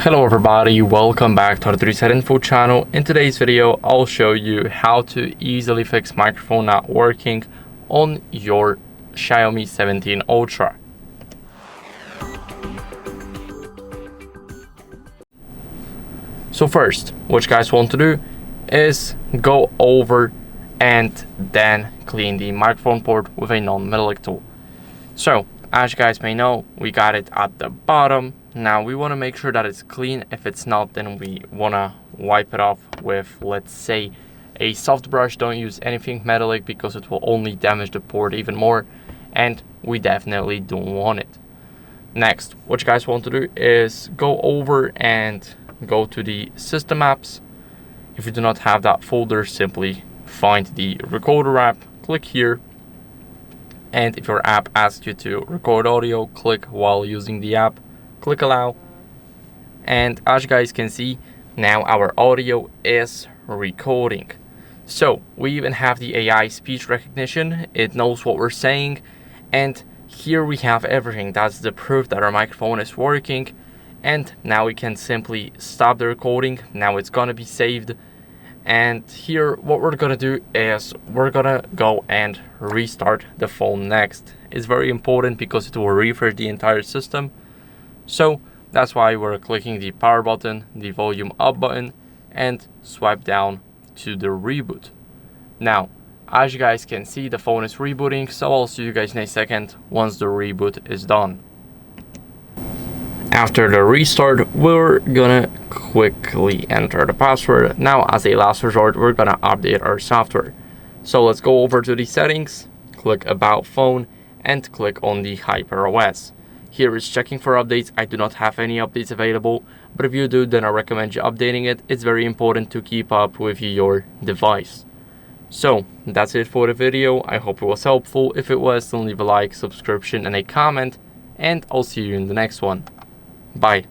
Hello everybody, welcome back to the HardReset.Info channel. In today's video, I'll show you how to easily fix microphone not working on your Xiaomi 17 Ultra. So first, what you guys want to do is go over and then clean the microphone port with a non-metallic tool. So, as you guys may know, we got it at the bottom. Now we want to make sure that it's clean. If it's not, then we want to wipe it off with, let's say, a soft brush. Don't use anything metallic because it will only damage the port even more, and we definitely don't want it. Next, what you guys want to do is go over and go to the system apps. If you do not have that folder, simply find the recorder app, click here, and if your app asks you to record audio, click while using the app, click allow, and as you guys can see, now our audio is recording. So we even have the AI speech recognition. It knows what we're saying, and here we have everything. That's the proof that our microphone is working. And now we can simply stop the recording. Now it's gonna be saved, and here what we're gonna do is we're gonna go and restart the phone next. It's very important because it will refresh the entire system. So that's why we're clicking the power button, the volume up button, and swipe down to the reboot. Now, as you guys can see, the phone is rebooting, so I'll see you guys in a second once the reboot is done. After the restart, we're gonna quickly enter the password. Now, as a last resort, we're gonna update our software. So let's go over to the settings, click About Phone, and click on the HyperOS. Here is checking for updates. I do not have any updates available, but if you do, then I recommend you updating it. It's very important to keep up with your device. So that's it for the video. I hope it was helpful. If it was, then leave a like, subscription, and a comment, and I'll see you in the next one. Bye.